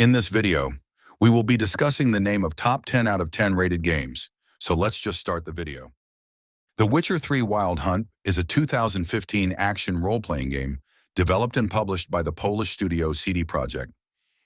In this video, we will be discussing the name of top 10 out of 10 rated games. So let's just start the video. The Witcher 3 Wild Hunt is a 2015 action role-playing game developed and published by the Polish studio CD Projekt.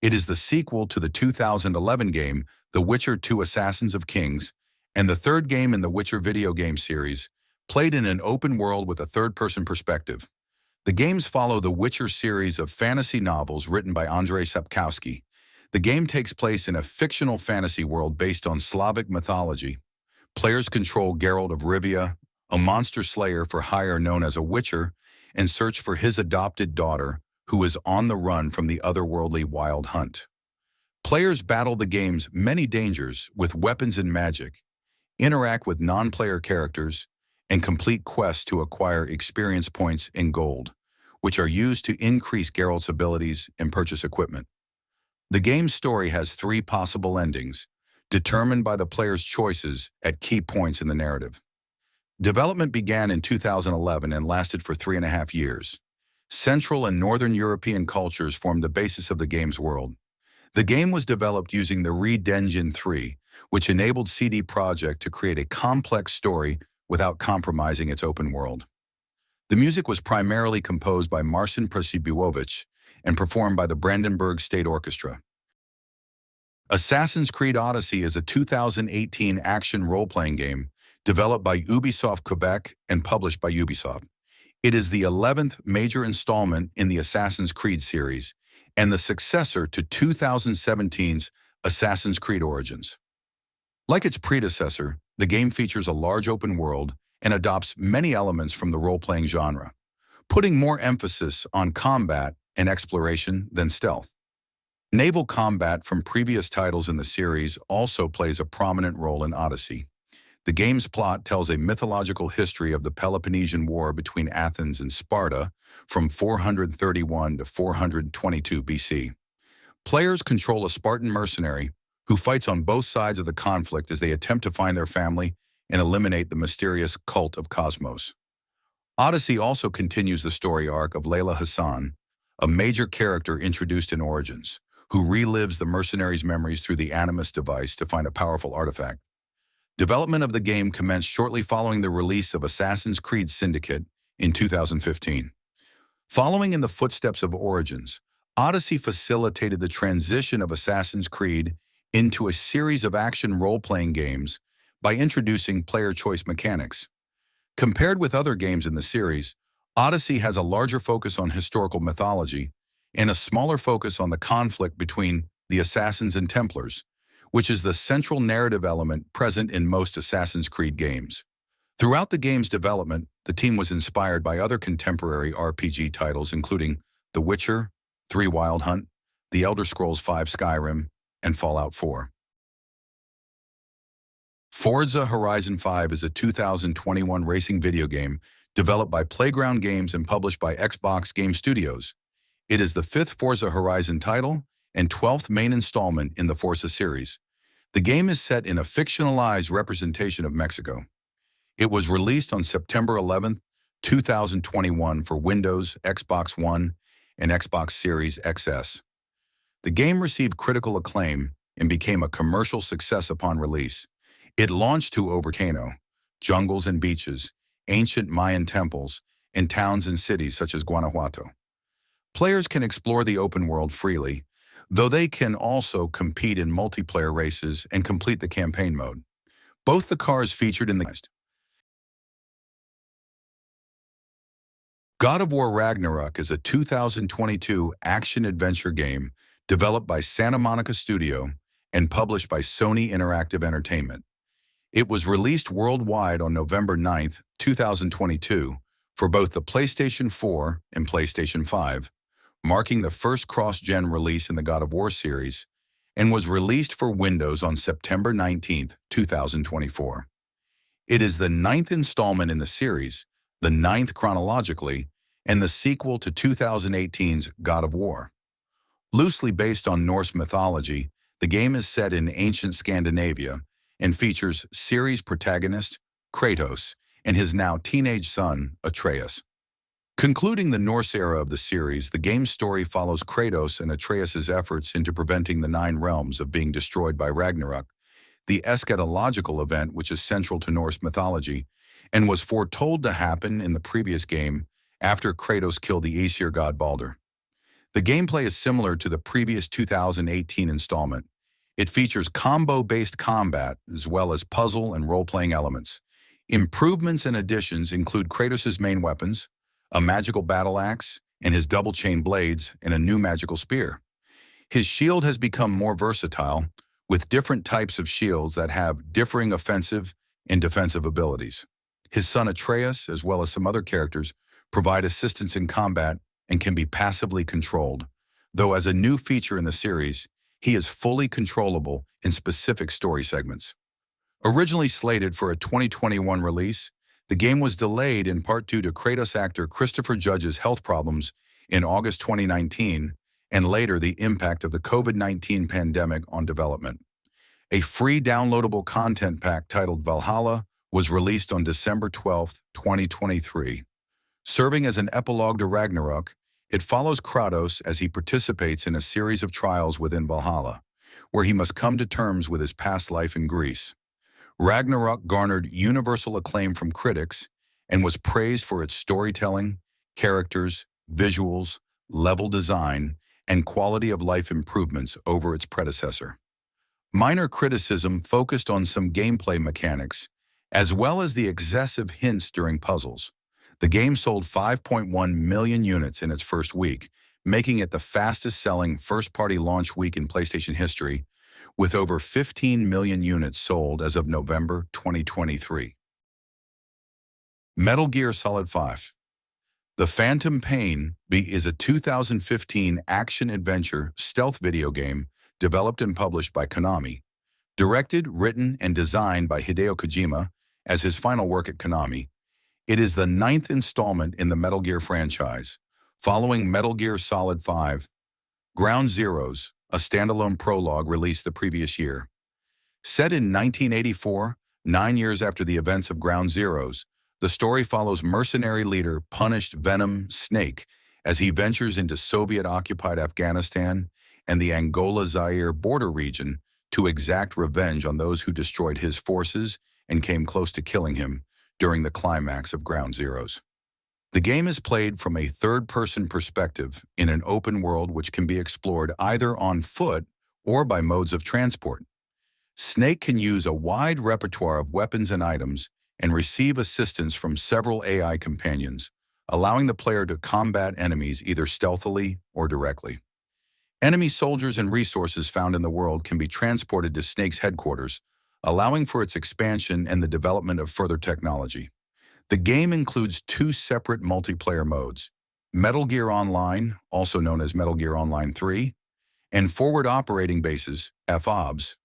It is the sequel to the 2011 game The Witcher 2 Assassins of Kings and the third game in the Witcher video game series, played in an open world with a third-person perspective. The games follow the Witcher series of fantasy novels written by Andrzej Sapkowski. The game takes place in a fictional fantasy world based on Slavic mythology. Players control Geralt of Rivia, a monster slayer for hire known as a Witcher, and search for his adopted daughter, who is on the run from the otherworldly Wild Hunt. Players battle the game's many dangers with weapons and magic, interact with non-player characters, and complete quests to acquire experience points and gold, which are used to increase Geralt's abilities and purchase equipment. The game's story has 3 possible endings, determined by the player's choices at key points in the narrative. Development began in 2011 and lasted for 3.5 years. Central and Northern European cultures formed the basis of the game's world. The game was developed using the Engine 3, which enabled CD Projekt to create a complex story without compromising its open world. The music was primarily composed by Marcin Przebyłowicz and performed by the Brandenburg State Orchestra. Assassin's Creed Odyssey is a 2018 action role-playing game developed by Ubisoft Quebec and published by Ubisoft. It is the 11th major installment in the Assassin's Creed series and the successor to 2017's Assassin's Creed Origins. Like its predecessor, the game features a large open world and adopts many elements from the role-playing genre, putting more emphasis on combat and exploration than stealth. Naval combat from previous titles in the series also plays a prominent role in Odyssey. The game's plot tells a mythological history of the Peloponnesian War between Athens and Sparta from 431 to 422 BC. Players control a Spartan mercenary who fights on both sides of the conflict as they attempt to find their family and eliminate the mysterious cult of Cosmos. Odyssey also continues the story arc of Layla Hassan, a major character introduced in Origins, who relives the mercenary's memories through the Animus device to find a powerful artifact. Development of the game commenced shortly following the release of Assassin's Creed Syndicate in 2015. Following in the footsteps of Origins, Odyssey facilitated the transition of Assassin's Creed into a series of action role-playing games by introducing player choice mechanics. Compared with other games in the series, Odyssey has a larger focus on historical mythology and a smaller focus on the conflict between the Assassins and Templars, which is the central narrative element present in most Assassin's Creed games. Throughout the game's development, the team was inspired by other contemporary RPG titles including The Witcher 3 Wild Hunt, The Elder Scrolls V Skyrim, and Fallout 4. Forza Horizon 5 is a 2021 racing video game developed by Playground Games and published by Xbox Game Studios. It is the 5th Forza Horizon title and 12th main installment in the Forza series. The game is set in a fictionalized representation of Mexico. It was released on September 11, 2021 for Windows, Xbox One, and Xbox Series XS. The game received critical acclaim and became a commercial success upon release. It launched to volcano, jungles and beaches, ancient Mayan temples, and towns and cities such as Guanajuato. Players can explore the open world freely, though they can also compete in multiplayer races and complete the campaign mode. Both the cars featured in the God of War Ragnarok is a 2022 action-adventure game developed by Santa Monica Studio and published by Sony Interactive Entertainment. It was released worldwide on November 9, 2022, for both the PlayStation 4 and PlayStation 5, marking the first cross-gen release in the God of War series, and was released for Windows on September 19, 2024. It is the 9th installment in the series, the 9th chronologically, and the sequel to 2018's God of War. Loosely based on Norse mythology, the game is set in ancient Scandinavia and features series protagonist Kratos and his now teenage son, Atreus. Concluding the Norse era of the series, the game's story follows Kratos and Atreus' efforts into preventing the Nine Realms of being destroyed by Ragnarok, the eschatological event which is central to Norse mythology, and was foretold to happen in the previous game after Kratos killed the Aesir god Baldur. The gameplay is similar to the previous 2018 installment. It features combo-based combat as well as puzzle and role-playing elements. Improvements and additions include Kratos' main weapons, a magical battle axe, and his double-chain blades, and a new magical spear. His shield has become more versatile, with different types of shields that have differing offensive and defensive abilities. His son Atreus, as well as some other characters, provide assistance in combat and can be passively controlled, though as a new feature in the series, he is fully controllable in specific story segments. Originally slated for a 2021 release, the game was delayed in part due to Kratos actor Christopher Judge's health problems in August 2019, and later the impact of the COVID-19 pandemic on development. A free downloadable content pack titled Valhalla was released on December 12, 2023. Serving as an epilogue to Ragnarok, it follows Kratos as he participates in a series of trials within Valhalla, where he must come to terms with his past life in Greece. Ragnarok garnered universal acclaim from critics and was praised for its storytelling, characters, visuals, level design, and quality of life improvements over its predecessor. Minor criticism focused on some gameplay mechanics, as well as the excessive hints during puzzles. The game sold 5.1 million units in its first week, making it the fastest-selling first-party launch week in PlayStation history, with over 15 million units sold as of November 2023. Metal Gear Solid 5. The Phantom Pain is a 2015 action-adventure stealth video game developed and published by Konami. Directed, written, and designed by Hideo Kojima as his final work at Konami, it is the 9th installment in the Metal Gear franchise, following Metal Gear Solid 5, Ground Zeroes, a standalone prologue released the previous year. Set in 1984, 9 years after the events of Ground Zeroes, the story follows mercenary leader Punished Venom Snake as he ventures into Soviet-occupied Afghanistan and the Angola-Zaire border region to exact revenge on those who destroyed his forces and came close to killing him during the climax of Ground Zeroes. The game is played from a third-person perspective in an open world which can be explored either on foot or by modes of transport. Snake can use a wide repertoire of weapons and items and receive assistance from several AI companions, allowing the player to combat enemies either stealthily or directly. Enemy soldiers and resources found in the world can be transported to Snake's headquarters, allowing for its expansion and the development of further technology. The game includes 2 separate multiplayer modes, Metal Gear Online, also known as Metal Gear Online 3, and Forward Operating Bases, FOBs.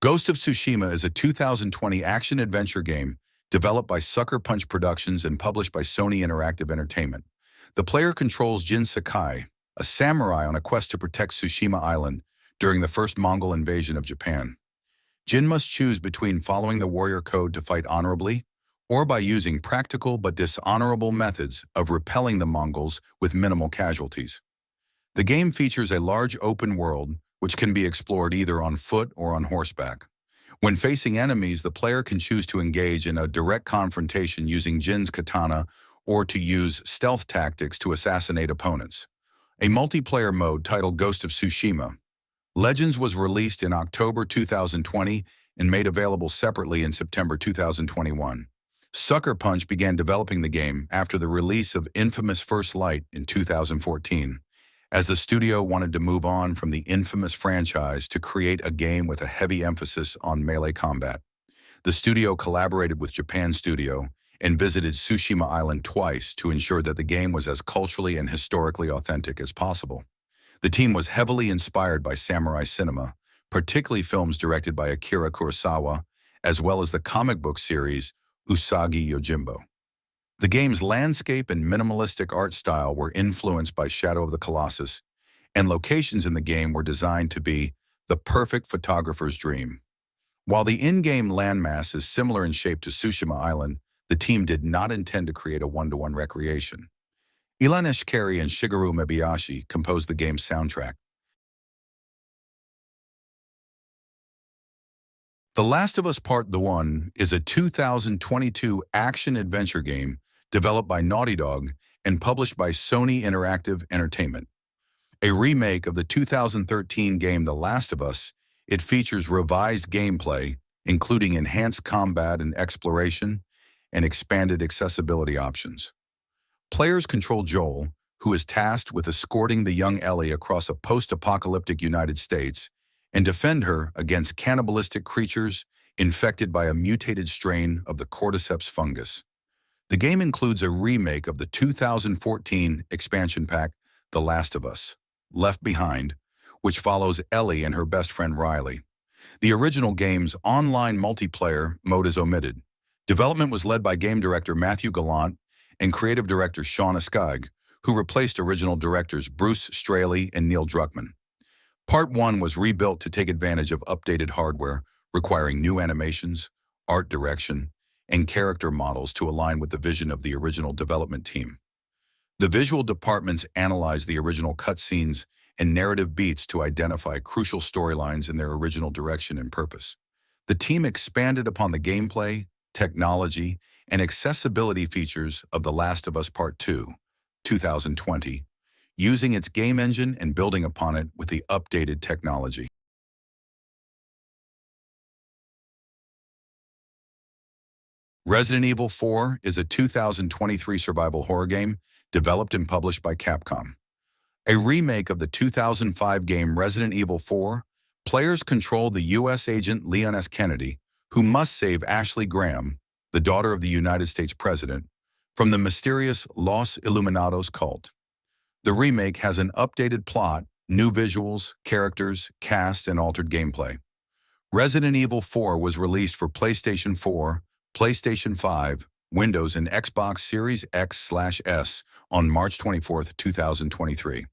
Ghost of Tsushima is a 2020 action-adventure game developed by Sucker Punch Productions and published by Sony Interactive Entertainment. The player controls Jin Sakai, a samurai on a quest to protect Tsushima Island during the first Mongol invasion of Japan. Jin must choose between following the warrior code to fight honorably or by using practical but dishonorable methods of repelling the Mongols with minimal casualties. The game features a large open world which can be explored either on foot or on horseback. When facing enemies, the player can choose to engage in a direct confrontation using Jin's katana or to use stealth tactics to assassinate opponents. A multiplayer mode titled Ghost of Tsushima Legends was released in October 2020 and made available separately in September 2021. Sucker Punch began developing the game after the release of infamous First Light in 2014, as the studio wanted to move on from the infamous franchise to create a game with a heavy emphasis on melee combat. The studio collaborated with Japan Studio and visited Tsushima Island twice to ensure that the game was as culturally and historically authentic as possible. The team was heavily inspired by samurai cinema, particularly films directed by Akira Kurosawa, as well as the comic book series Usagi Yojimbo. The game's landscape and minimalistic art style were influenced by Shadow of the Colossus, and locations in the game were designed to be the perfect photographer's dream. While the in-game landmass is similar in shape to Tsushima Island, The team did not intend to create a one-to-one recreation. Ilan Eshkeri and Shigeru Miyabayashi composed the game's soundtrack. The Last of Us Part the One is a 2022 action-adventure game developed by Naughty Dog and published by Sony Interactive Entertainment. A remake of the 2013 game The Last of Us, it features revised gameplay, including enhanced combat and exploration, and expanded accessibility options. Players control Joel, who is tasked with escorting the young Ellie across a post-apocalyptic United States and defend her against cannibalistic creatures infected by a mutated strain of the cordyceps fungus. The game includes a remake of the 2014 expansion pack The Last of Us, Left Behind, which follows Ellie and her best friend Riley. The original game's online multiplayer mode is omitted. Development was led by game director Matthew Gallant and creative director Sean Askeig, who replaced original directors Bruce Straley and Neil Druckmann. Part 1 was rebuilt to take advantage of updated hardware, requiring new animations, art direction, and character models to align with the vision of the original development team. The visual departments analyzed the original cutscenes and narrative beats to identify crucial storylines in their original direction and purpose. The team expanded upon the gameplay, technology, and accessibility features of The Last of Us Part 2, 2020, using its game engine and building upon it with the updated technology. Resident Evil 4 is a 2023 survival horror game developed and published by Capcom. A remake of the 2005 game Resident Evil 4, players control the U.S. agent Leon S. Kennedy, who must save Ashley Graham, the daughter of the United States President, from the mysterious Los Illuminados cult. The remake has an updated plot, new visuals, characters, cast, and altered gameplay. Resident Evil 4 was released for PlayStation 4, PlayStation 5, Windows, and Xbox Series X/S on March 24, 2023.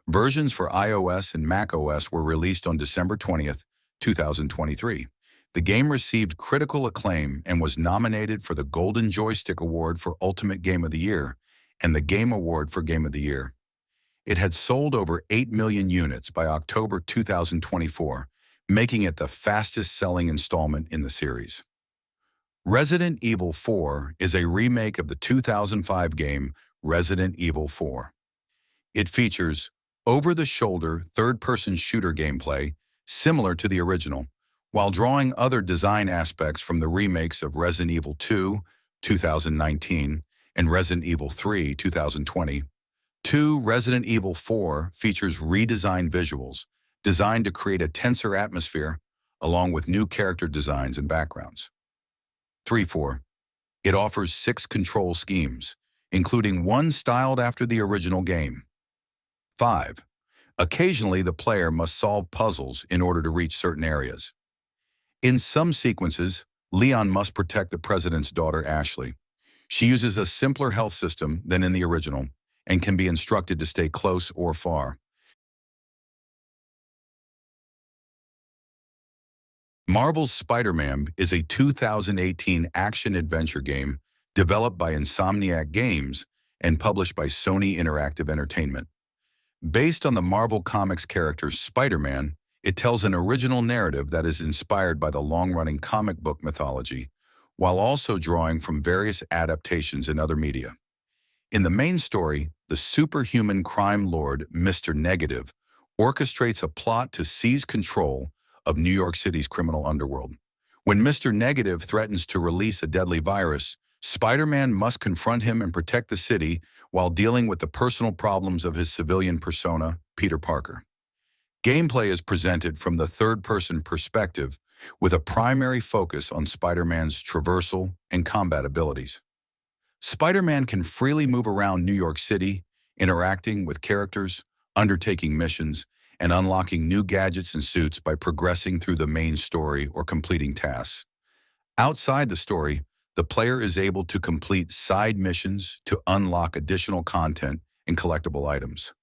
Versions for iOS and macOS were released on December 20, 2023. The game received critical acclaim and was nominated for the Golden Joystick Award for Ultimate Game of the Year and the Game Award for Game of the Year. It had sold over 8 million units by October 2024, making it the fastest-selling installment in the series. Resident Evil 4 is a remake of the 2005 game Resident Evil 4. It features over-the-shoulder third-person shooter gameplay similar to the original, while drawing other design aspects from the remakes of Resident Evil 2, 2019, and Resident Evil 3, 2020. Resident Evil 4 features redesigned visuals, designed to create a tenser atmosphere, along with new character designs and backgrounds. 4. It offers 6 control schemes, including one styled after the original game. 5. Occasionally, the player must solve puzzles in order to reach certain areas. In some sequences, Leon must protect the president's daughter, Ashley. She uses a simpler health system than in the original and can be instructed to stay close or far. Marvel's Spider-Man is a 2018 action-adventure game developed by Insomniac Games and published by Sony Interactive Entertainment. Based on the Marvel Comics character Spider-Man, it tells an original narrative that is inspired by the long-running comic book mythology, while also drawing from various adaptations in other media. In the main story, the superhuman crime lord Mr. Negative orchestrates a plot to seize control of New York City's criminal underworld. When Mr. Negative threatens to release a deadly virus, Spider-Man must confront him and protect the city while dealing with the personal problems of his civilian persona, Peter Parker. Gameplay is presented from the third-person perspective with a primary focus on Spider-Man's traversal and combat abilities. Spider-Man can freely move around New York City, interacting with characters, undertaking missions, and unlocking new gadgets and suits by progressing through the main story or completing tasks. Outside the story, the player is able to complete side missions to unlock additional content and collectible items.